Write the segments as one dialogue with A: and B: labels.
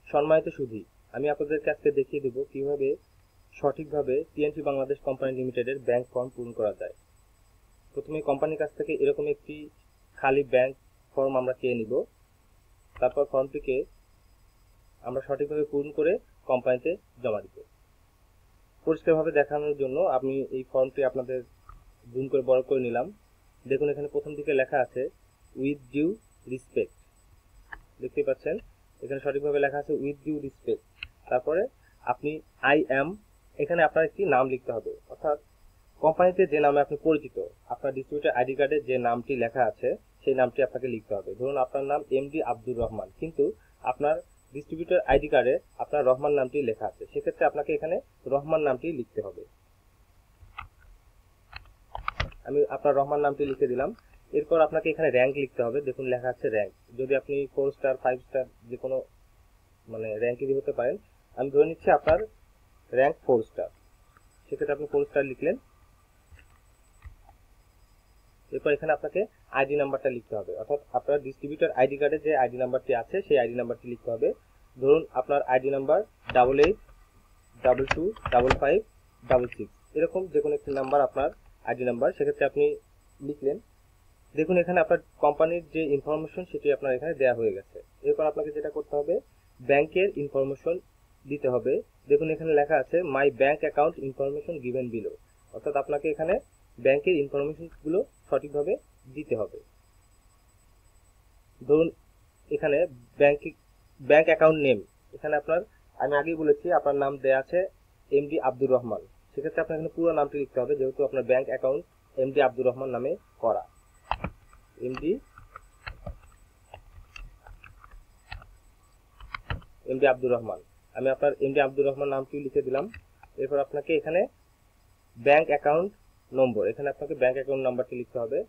A: সম্মানিত সুধী, আমি আপনাদেরকে আজকে দেখিয়ে দেব কিভাবে সঠিকভাবে টিএনসি বাংলাদেশ কোম্পানি লিমিটেডের ব্যাংক ফর্ম পূরণ করা যায়। প্রথমে কোম্পানির কাছ থেকে এরকম একটি খালি ব্যাংক ফর্ম আমরা চেয়ে নিব। তারপর ফর্মটিকে আমরা সঠিকভাবে পূরণ করে কোম্পানিতে জমা দিব। পরিষ্কারভাবে দেখানোর জন্য আমি এই ফর্মটি আপনাদের জুম করে বড় করে নিলাম। দেখুন, এখানে প্রথম দিকে লেখা আছে উইথ ডিউ রিসপেক্ট। দেখতে পাচ্ছেন এখানে সঠিকভাবে লেখা আছে উইথ ডিউ রিসপেক্ট। তারপরে আপনি আই অ্যাম, এখানে আপনার একটি নাম লিখতে হবে, অর্থাৎ কোম্পানিতে যে নামে আপনি পরিচিত, আপনার ডিস্ট্রিবিউটর আইডি কার্ডে যে নামটি লেখা আছে সেই নামটি আপনাকে লিখতে হবে। ধরুন আপনার নাম এমডি আব্দুর রহমান, কিন্তু আপনার ডিস্ট্রিবিউটর আইডি কার্ডে আপনার রহমান নামটি লেখা আছে, সেক্ষেত্রে আপনাকে এখানে রহমান নামটি লিখতে হবে। আমি আপনার রহমান নামটি লিখে দিলাম। এরপর আপনাকে এখানে র্যাঙ্ক লিখতে হবে। দেখুন লেখা আছে র্যাঙ্ক। যদি আপনি 4 স্টার 5 স্টার যে কোনো র্যাঙ্কেরই হতে পারেন। আমি ধরে নিচ্ছি আপনার র্যাঙ্ক 4 স্টার, সেক্ষেত্রে আপনি 4 স্টার লিখলেন। এরপর এখানে আপনাকে আইডি নাম্বারটা লিখতে হবে, অর্থাৎ আপনার ডিস্ট্রিবিউটর আইডি কার্ডে যে আইডি নাম্বারটি আছে সেই আইডি নাম্বারটি লিখতে হবে। ধরুন আপনার আইডি নাম্বার 88225556, এরকম যে কোনো একটি নাম্বার আপনার আইডি নাম্বার, সেক্ষেত্রে আপনি লিখলেন। দেখুন এখানে আপনার কোম্পানির যে ইনফরমেশন সেটি আপনার এখানে দেওয়া হয়ে গেছে। এরপর আপনাকে যেটা করতে হবে, ব্যাংকের ইনফরমেশন দিতে হবে। দেখুন এখানে লেখা আছে my bank account information given below, অর্থাৎ আপনাকে এখানে ব্যাংকের ইনফরমেশনগুলো সঠিকভাবে দিতে হবে। ধরুন এখানে ব্যাংক অ্যাকাউন্ট নেম, এখানে আপনার, আমি আগেই বলেছি আপনার নাম দেয়া আছে এমডি আব্দুর রহমান, সেক্ষেত্রে আপনার এখানে পুরো নামটি লিখতে হবে, যেহেতু আপনার bank account MD Abdur Rahman নামে করা। এমডি আব্দুর রহমান, আমি আপনার এমডি আব্দুর রহমান নামটি লিখে দিলাম। এরপর আপনাকে এখানে ব্যাংক অ্যাকাউন্ট নম্বর, এখানে আপনাকে ব্যাংক অ্যাকাউন্ট নাম্বারটি লিখতে হবে।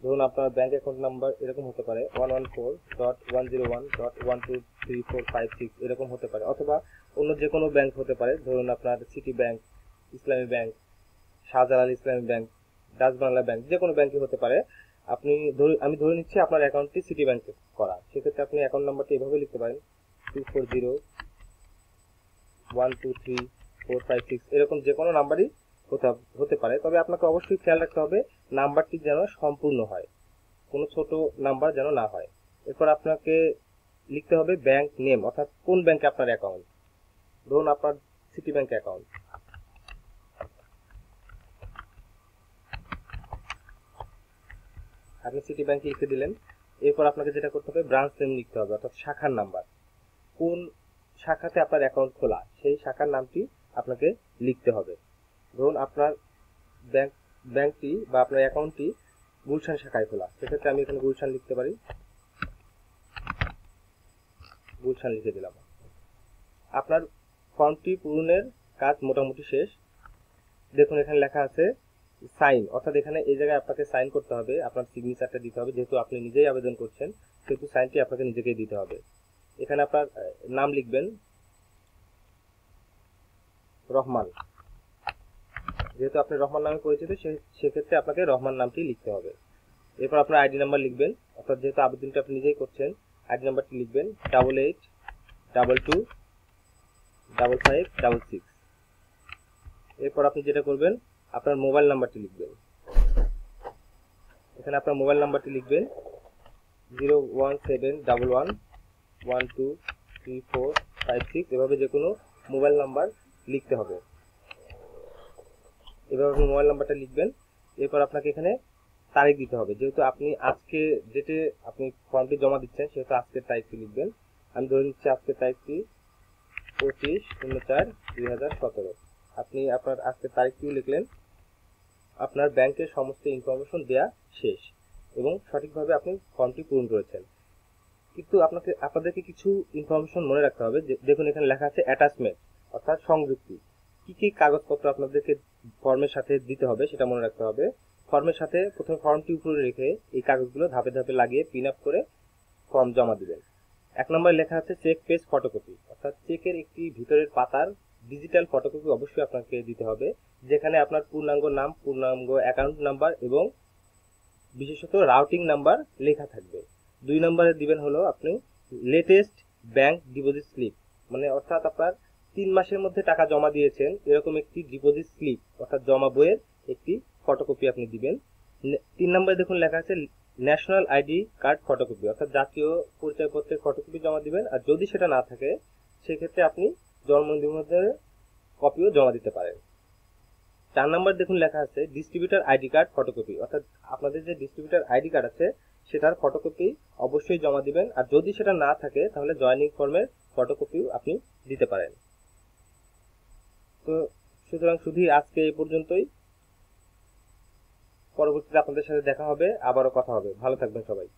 A: ধরুন আপনার ব্যাংক অ্যাকাউন্ট নাম্বার এরকম হতে পারে 114.101.1234556 এরকম হতে পারে, অথবা অন্য যে কোনো ব্যাংক হতে পারে। ধরুন আপনার সিটি ব্যাংক, ইসলামী ব্যাংক, শাহজালাল ইসলামী ব্যাংক, ডাচ বাংলা ব্যাংক, যে কোনো ব্যাংকই হতে পারে। আমি ধরে নিচ্ছি আপনার অ্যাকাউন্টটি সিটি ব্যাংকে করা, সেক্ষেত্রে আপনি অ্যাকাউন্ট নাম্বারটি এভাবে লিখতে পারেন 240123456, এরকম যে কোনো নাম্বারই হতে পারে। তবে আপনাকে অবশ্যই খেয়াল রাখতে হবে নাম্বারটি যেন সম্পূর্ণ হয়, কোনো ছোট নাম্বার যেন না হয়। এরপর আপনাকে লিখতে হবে ব্যাংক নেম, অর্থাৎ কোন ব্যাংকে আপনার অ্যাকাউন্ট। ধরুন আপনার সিটি ব্যাংক অ্যাকাউন্ট, আপনি সিটি ব্যাংকে লিখে দিলেন। এরপর আপনাকে যেটা করতে হবে ব্রাঞ্চ নেম লিখতে হবে, অর্থাৎ শাখার নাম্বার, কোন শাখাতে আপনার অ্যাকাউন্ট খোলা সেই শাখার নামটি আপনাকে লিখতে হবে। ধরুন আপনার ব্যাংকটি বা আপনার অ্যাকাউন্টটি গুলশান শাখায় খোলা, সেক্ষেত্রে আমি এখানে গুলশান লিখতে পারি, গুলশান লিখে দিলাম। আপনার ফর্মটি পূরণের কাজ মোটামুটি শেষ। দেখুন এখানে লেখা আছে সাইন, অর্থাৎ এখানে এই জায়গায় আপনাকে সাইন করতে হবে, আপনার সিগনেচারটা দিতে হবে, যেহেতু আপনি নিজেই আবেদন করছেন সেহেতু সাইনটি আপনাকে নিজেকেই দিতে হবে। এখানে আপনার নাম লিখবেন রহমান, যেহেতু আপনি রহমান নামে পরিচিত সেক্ষেত্রে আপনাকে রহমান নামটি লিখতে হবে। এরপর আপনার আইডি নাম্বার লিখবেন, অর্থাৎ যেহেতু আবেদনটা আপনি নিজেই করছেন আইডি নাম্বারটি লিখবেন 88225556। এরপর আপনি যেটা করবেন আপনার মোবাইল নাম্বারটি লিখবেন, এখানে আপনার মোবাইল নাম্বারটি লিখবেন 01711123456, এভাবে যে কোনো মোবাইল নাম্বার লিখতে হবে। এভাবে আপনি মোবাইল নাম্বারটা লিখবেন। এরপর আপনাকে এখানে তারিখ দিতে হবে, যেহেতু আপনি আজকে ডেটে আপনি ফর্মটি জমা দিচ্ছেন সেহেতু আজকের তারিখটি লিখবেন। আমি ধরে নিচ্ছি আজকের তারিখটি 25/04/2017। আপনি আপনার আজকের তারিখটিও লিখলেন। আপনার ব্যাংকের সমস্ত ইনফরমেশন দেওয়া শেষ এবং সঠিকভাবে আপনি ফর্মটি পূরণ করেছেন। কিন্তু আপনাদেরকে কিছু ইনফরমেশন মনে রাখতে হবে। দেখুন এখানে লেখা আছে অ্যাটাচমেন্ট, অর্থাৎ সংযুক্তি। কি কি কাগজপত্র আপনাদেরকে ফর্মের সাথে দিতে হবে সেটা মনে রাখতে হবে। ফর্মের সাথে প্রথমে ফর্মটি উপরে রেখে এই কাগজগুলো ধাপে ধাপে লাগিয়ে পিন আপ করে ফর্ম জমা দিবেন। 1 নম্বরে লেখা আছে চেক পেজ ফটোকপি, অর্থাৎ চেকের একটি ভিতরের পাতার ডিজিটাল ফটোকপি অবশ্যই আপনাকে দিতে হবে, যেখানে আপনার পূর্ণাঙ্গ নাম, পূর্ণাঙ্গ অ্যাকাউন্ট নাম্বার এবং বিশেষত রাউটিং নাম্বার লেখা থাকবে। 2 নম্বরে দিবেন হলো আপনি লেটেস্ট ব্যাংক ডিপোজিট স্লিপ, মানে অর্থাৎ আপনার 3 মাসের মধ্যে টাকা জমা দিয়েছেন এরকম একটি ডিপোজিট স্লিপ অর্থাৎ জমা বইয়ের একটি ফটোকপি আপনি দিবেন। 3 নম্বরে দেখুন লেখা আছে ন্যাশনাল আইডি কার্ড ফটোকপি, অর্থাৎ জাতীয় পরিচয়পত্রের ফটোকপি জমা দিবেন। আর যদি সেটা না থাকে সেক্ষেত্রে আপনি জন্ম নিবন্ধনের কপিও জমা দিতে পারেন। 4 নম্বর দেখুন লেখা আছে ডিস্ট্রিবিউটার আইডি কার্ড ফটোকপি, অর্থাৎ আপনাদের যে ডিস্ট্রিবিউটার আইডি কার্ড আছে সেটার ফটোকপি অবশ্যই জমা দিবেন। আর যদি সেটা না থাকে তাহলে জয়েনিং ফর্মের ফটোকপিও আপনি দিতে পারেন। তো সুতরাং শুধু আজকে এই পর্যন্তই। পরবর্তীতে আপনাদের সাথে দেখা হবে, আবারও কথা হবে। ভালো থাকবেন সবাই।